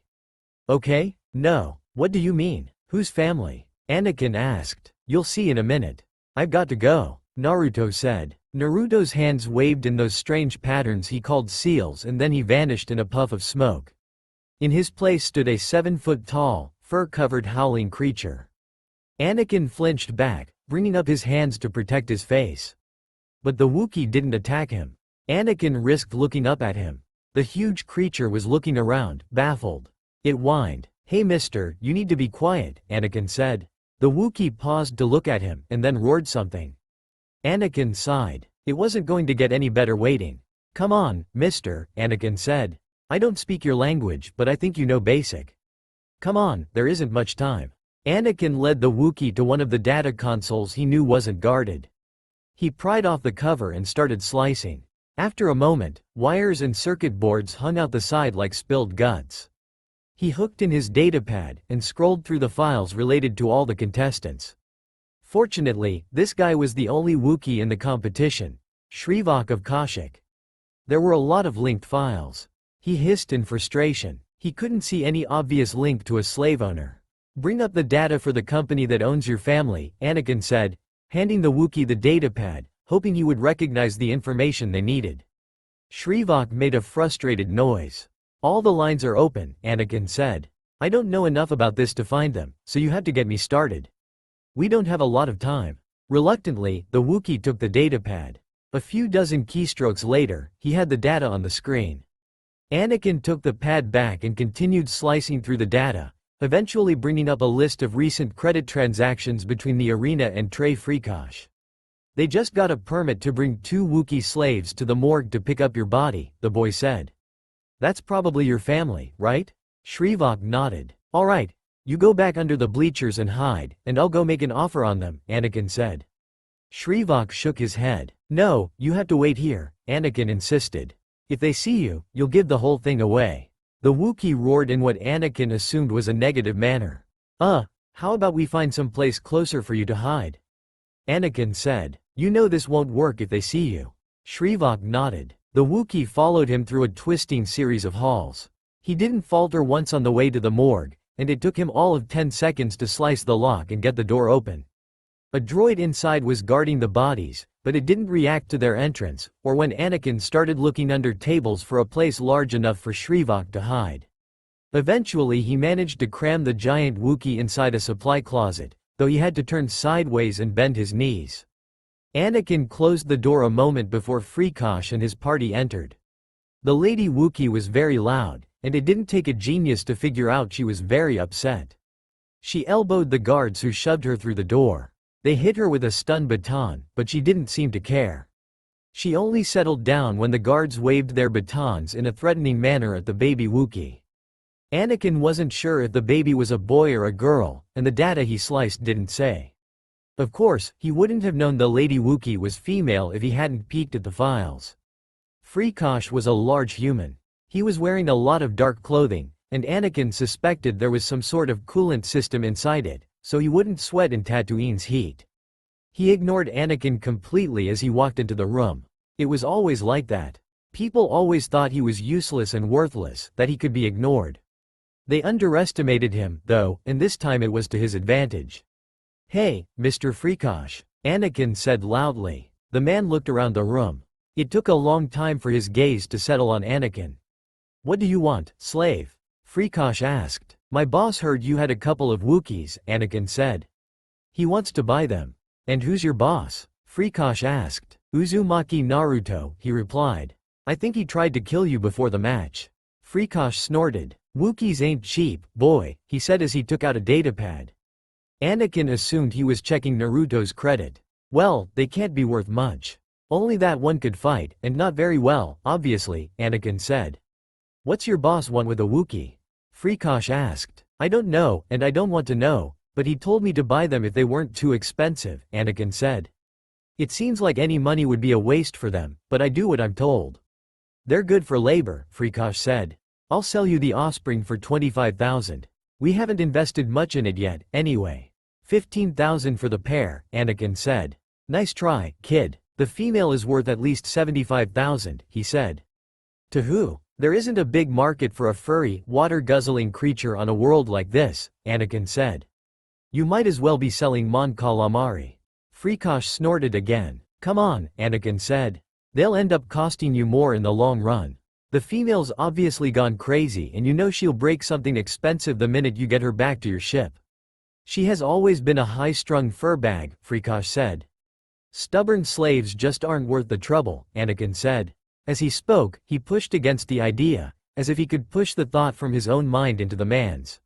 Okay? No. What do you mean? Whose family? Anakin asked. You'll see in a minute. I've got to go, Naruto said. Naruto's hands waved in those strange patterns he called seals and then he vanished in a puff of smoke. In his place stood a 7-foot-tall, fur-covered howling creature. Anakin flinched back, bringing up his hands to protect his face. But the Wookiee didn't attack him. Anakin risked looking up at him. The huge creature was looking around, baffled. It whined. Hey mister, you need to be quiet, Anakin said. The Wookiee paused to look at him and then roared something. Anakin sighed. It wasn't going to get any better waiting. Come on, mister, Anakin said. I don't speak your language, but I think you know basic. Come on, there isn't much time. Anakin led the Wookiee to one of the data consoles he knew wasn't guarded. He pried off the cover and started slicing. After a moment, wires and circuit boards hung out the side like spilled guts. He hooked in his datapad and scrolled through the files related to all the contestants. Fortunately, this guy was the only Wookiee in the competition, Shrivok of Kashyyyk. There were a lot of linked files. He hissed in frustration. He couldn't see any obvious link to a slave owner. Bring up the data for the company that owns your family, Anakin said, handing the Wookiee the datapad, hoping he would recognize the information they needed. Shrivok made a frustrated noise. All the lines are open, Anakin said. I don't know enough about this to find them, so you have to get me started. We don't have a lot of time. Reluctantly, the Wookiee took the datapad. A few dozen keystrokes later, he had the data on the screen. Anakin took the pad back and continued slicing through the data, eventually bringing up a list of recent credit transactions between the arena and Trey Freakosh. They just got a permit to bring 2 Wookiee slaves to the morgue to pick up your body, the boy said. That's probably your family, right? Shrivok nodded. All right, you go back under the bleachers and hide, and I'll go make an offer on them, Anakin said. Shrivok shook his head. No, you have to wait here, Anakin insisted. If they see you, you'll give the whole thing away. The Wookiee roared in what Anakin assumed was a negative manner. How about we find some place closer for you to hide? Anakin said. You know this won't work if they see you. Shrivok nodded. The Wookiee followed him through a twisting series of halls. He didn't falter once on the way to the morgue, and it took him all of 10 seconds to slice the lock and get the door open. A droid inside was guarding the bodies, but it didn't react to their entrance, or when Anakin started looking under tables for a place large enough for Shrivok to hide. Eventually he managed to cram the giant Wookiee inside a supply closet, though he had to turn sideways and bend his knees. Anakin closed the door a moment before Freakosh and his party entered. The lady Wookiee was very loud, and it didn't take a genius to figure out she was very upset. She elbowed the guards who shoved her through the door. They hit her with a stun baton, but she didn't seem to care. She only settled down when the guards waved their batons in a threatening manner at the baby Wookiee. Anakin wasn't sure if the baby was a boy or a girl, and the data he sliced didn't say. Of course, he wouldn't have known the lady Wookiee was female if he hadn't peeked at the files. Freakosh was a large human. He was wearing a lot of dark clothing, and Anakin suspected there was some sort of coolant system inside it, so he wouldn't sweat in Tatooine's heat. He ignored Anakin completely as he walked into the room. It was always like that. People always thought he was useless and worthless, that he could be ignored. They underestimated him, though, and this time it was to his advantage. Hey, Mr. Freakosh, Anakin said loudly. The man looked around the room. It took a long time for his gaze to settle on Anakin. What do you want, slave? Freakosh asked. My boss heard you had a couple of Wookiees, Anakin said. He wants to buy them. And who's your boss? Freakosh asked. Uzumaki Naruto, he replied. I think he tried to kill you before the match. Freakosh snorted. Wookiees ain't cheap, boy, he said as he took out a datapad. Anakin assumed he was checking Naruto's credit. Well, they can't be worth much. Only that one could fight, and not very well, obviously, Anakin said. What's your boss want with a Wookiee? Freakosh asked. I don't know, and I don't want to know, but he told me to buy them if they weren't too expensive, Anakin said. It seems like any money would be a waste for them, but I do what I'm told. They're good for labor, Freakosh said. I'll sell you the offspring for 25,000. We haven't invested much in it yet, anyway. 15,000 for the pair, Anakin said. Nice try, kid. The female is worth at least 75,000, he said. To who? There isn't a big market for a furry, water-guzzling creature on a world like this, Anakin said. You might as well be selling Mon Calamari. Freakosh snorted again. Come on, Anakin said. They'll end up costing you more in the long run. The female's obviously gone crazy and you know she'll break something expensive the minute you get her back to your ship. She has always been a high-strung fur bag, Freakosh said. Stubborn slaves just aren't worth the trouble, Anakin said. As he spoke, he pushed against the idea, as if he could push the thought from his own mind into the man's.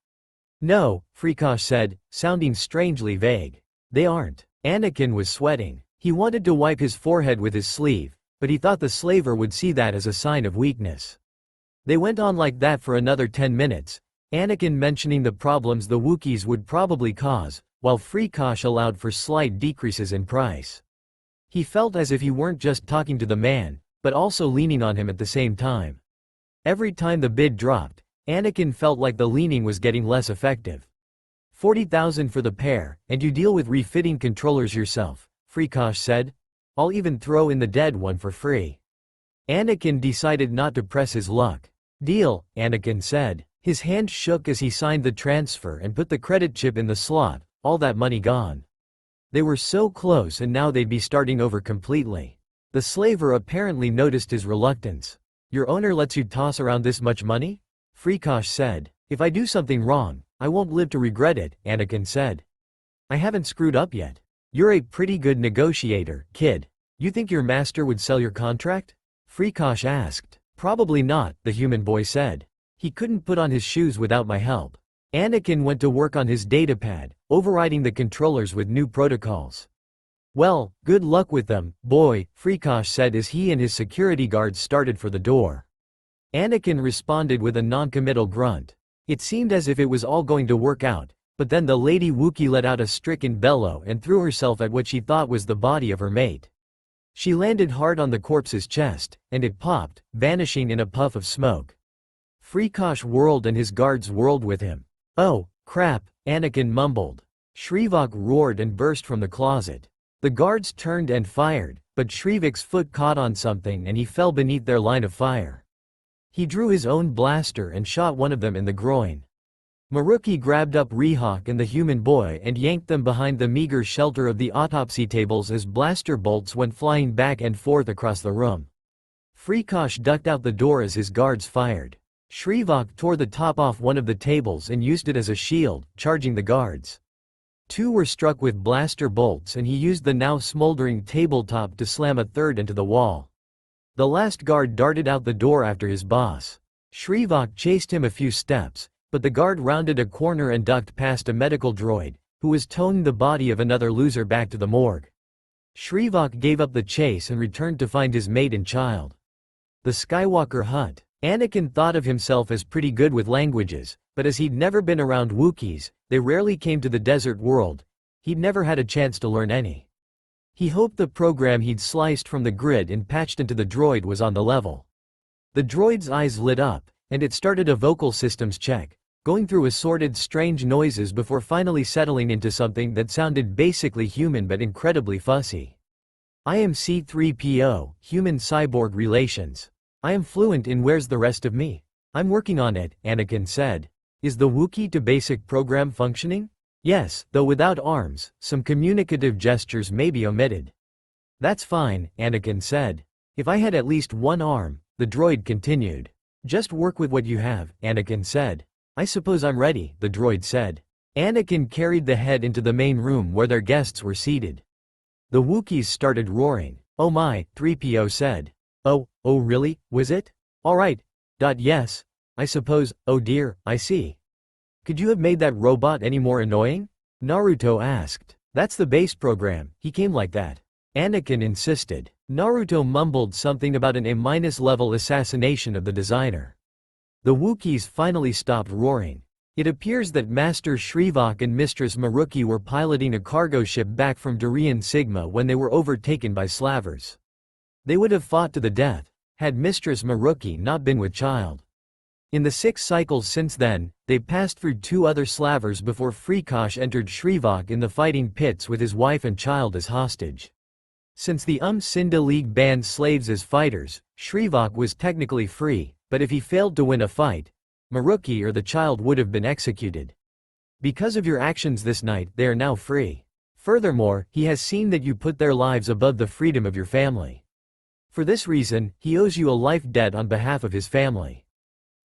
No, Freakosh said, sounding strangely vague. They aren't. Anakin was sweating. He wanted to wipe his forehead with his sleeve, but he thought the slaver would see that as a sign of weakness. They went on like that for another 10 minutes, Anakin mentioning the problems the Wookiees would probably cause, while Freakosh allowed for slight decreases in price. He felt as if he weren't just talking to the man, but also leaning on him at the same time. Every time the bid dropped, Anakin felt like the leaning was getting less effective. 40,000 for the pair, and you deal with refitting controllers yourself, Freakosh said. I'll even throw in the dead one for free. Anakin decided not to press his luck. Deal, Anakin said. His hand shook as he signed the transfer and put the credit chip in the slot, all that money gone. They were so close and now they'd be starting over completely. The slaver apparently noticed his reluctance. Your owner lets you toss around this much money? Freakosh said. If I do something wrong, I won't live to regret it, Anakin said. I haven't screwed up yet. You're a pretty good negotiator, kid. You think your master would sell your contract? Freakosh asked. Probably not, the human boy said. He couldn't put on his shoes without my help. Anakin went to work on his datapad, overriding the controllers with new protocols. Well, good luck with them, boy, Freakosh said as he and his security guards started for the door. Anakin responded with a non-committal grunt. It seemed as if it was all going to work out, but then the Lady Wookiee let out a stricken bellow and threw herself at what she thought was the body of her mate. She landed hard on the corpse's chest, and it popped, vanishing in a puff of smoke. Freakosh whirled and his guards whirled with him. Oh, crap, Anakin mumbled. Shrivak roared and burst from the closet. The guards turned and fired, but Shrivik's foot caught on something and he fell beneath their line of fire. He drew his own blaster and shot one of them in the groin. Maruki grabbed up Rehawk and the human boy and yanked them behind the meager shelter of the autopsy tables as blaster bolts went flying back and forth across the room. Freakosh ducked out the door as his guards fired. Shrivak tore the top off one of the tables and used it as a shield, charging the guards. Two were struck with blaster bolts and he used the now smoldering tabletop to slam a third into the wall. The last guard darted out the door after his boss. Shrivak chased him a few steps, but the guard rounded a corner and ducked past a medical droid, who was towing the body of another loser back to the morgue. Shrivak gave up the chase and returned to find his mate and child. The Skywalker hut. Anakin thought of himself as pretty good with languages, but as he'd never been around Wookiees, they rarely came to the desert world. He'd never had a chance to learn any. He hoped the program he'd sliced from the grid and patched into the droid was on the level. The droid's eyes lit up, and it started a vocal systems check, going through assorted strange noises before finally settling into something that sounded basically human but incredibly fussy. I am C-3PO, Human-Cyborg Relations. I am fluent in Where's the Rest of Me? I'm working on it, Anakin said. Is the Wookiee to basic program functioning? Yes, though without arms, some communicative gestures may be omitted. That's fine, Anakin said. If I had at least one arm, the droid continued. Just work with what you have, Anakin said. I suppose I'm ready, the droid said. Anakin carried the head into the main room where their guests were seated. The Wookiees started roaring. Oh my, 3PO said. Oh really, was it? Alright. Yes. I suppose, oh dear, I see. Could you have made that robot any more annoying? Naruto asked. That's the base program, he came like that. Anakin insisted. Naruto mumbled something about an A-level assassination of the designer. The Wookiees finally stopped roaring. It appears that Master Shrivok and Mistress Maruki were piloting a cargo ship back from Durian Sigma when they were overtaken by slavers. They would have fought to the death, had Mistress Maruki not been with child. In the 6 cycles since then, they passed through 2 other slavers before Frikosh entered Shrivok in the fighting pits with his wife and child as hostage. Since the Sinda League banned slaves as fighters, Shrivok was technically free, but if he failed to win a fight, Maruki or the child would have been executed. Because of your actions this night, they are now free. Furthermore, he has seen that you put their lives above the freedom of your family. For this reason, he owes you a life debt on behalf of his family.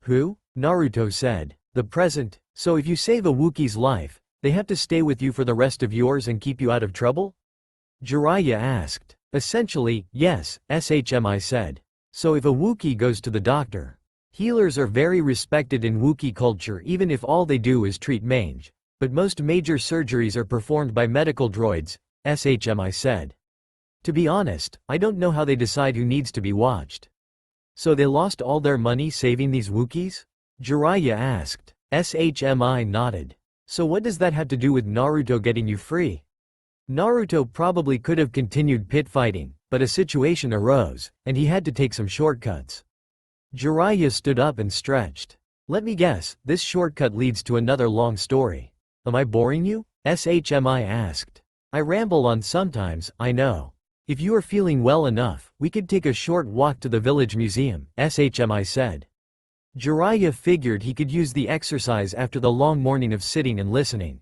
Who? Naruto said. The present. So if you save a Wookiee's life, they have to stay with you for the rest of yours and keep you out of trouble? Jiraiya asked. Essentially, yes, SHMI said. So if a Wookiee goes to the doctor. Healers are very respected in Wookiee culture even if all they do is treat mange. But most major surgeries are performed by medical droids, SHMI said. To be honest, I don't know how they decide who needs to be watched. So they lost all their money saving these Wookiees? Jiraiya asked. SHMI nodded. So what does that have to do with Naruto getting you free? Naruto probably could have continued pit fighting, but a situation arose, and he had to take some shortcuts. Jiraiya stood up and stretched. Let me guess, this shortcut leads to another long story. Am I boring you? SHMI asked. I ramble on sometimes, I know. If you are feeling well enough, we could take a short walk to the village museum, SHMI said. Jiraiya figured he could use the exercise after the long morning of sitting and listening.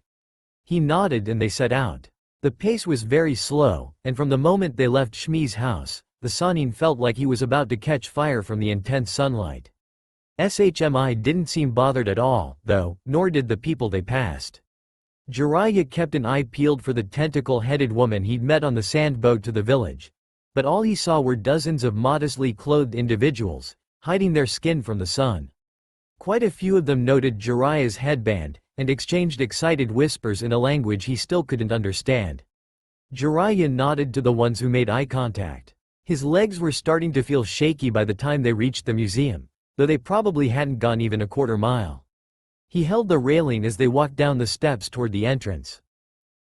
He nodded and they set out. The pace was very slow, and from the moment they left Shmi's house, the Sannin felt like he was about to catch fire from the intense sunlight. SHMI didn't seem bothered at all, though, nor did the people they passed. Jiraiya kept an eye peeled for the tentacle-headed woman he'd met on the sand boat to the village. But all he saw were dozens of modestly clothed individuals, hiding their skin from the sun. Quite a few of them noted Jiraiya's headband, and exchanged excited whispers in a language he still couldn't understand. Jiraiya nodded to the ones who made eye contact. His legs were starting to feel shaky by the time they reached the museum, though they probably hadn't gone even a quarter mile. He held the railing as they walked down the steps toward the entrance.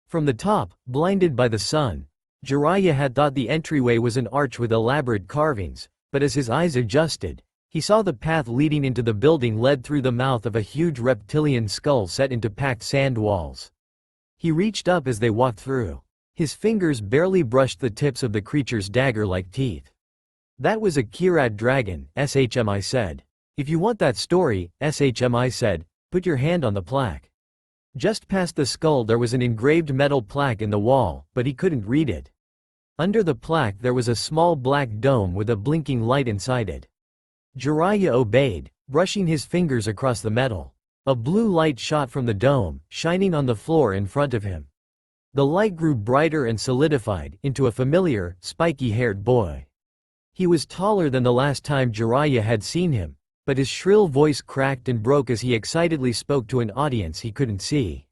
From the top, blinded by the sun, Jiraiya had thought the entryway was an arch with elaborate carvings, but as his eyes adjusted, he saw the path leading into the building led through the mouth of a huge reptilian skull set into packed sand walls. He reached up as they walked through. His fingers barely brushed the tips of the creature's dagger-like teeth. That was a Kirat dragon, SHMI said. If you want that story, SHMI said, put your hand on the plaque. Just past the skull there was an engraved metal plaque in the wall, but he couldn't read it. Under the plaque there was a small black dome with a blinking light inside it. Jiraiya obeyed, brushing his fingers across the metal. A blue light shot from the dome, shining on the floor in front of him. The light grew brighter and solidified into a familiar, spiky-haired boy. He was taller than the last time Jiraiya had seen him, but his shrill voice cracked and broke as he excitedly spoke to an audience he couldn't see.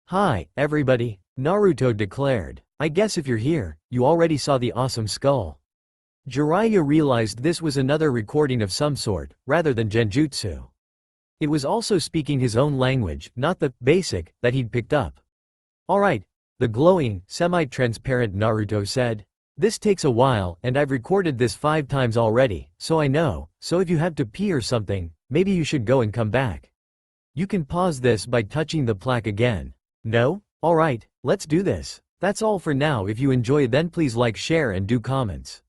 Hi, everybody, Naruto declared. I guess if you're here, you already saw the awesome skull. Jiraiya realized this was another recording of some sort, rather than genjutsu. It was also speaking his own language, not the basic that he'd picked up. Alright, the glowing, semi-transparent Naruto said. This takes a while, and I've recorded this 5 times already, so I know, so if you have to pee or something, maybe you should go and come back. You can pause this by touching the plaque again. No? Alright, let's do this. That's all for now. If you enjoy then please like, share and do comments.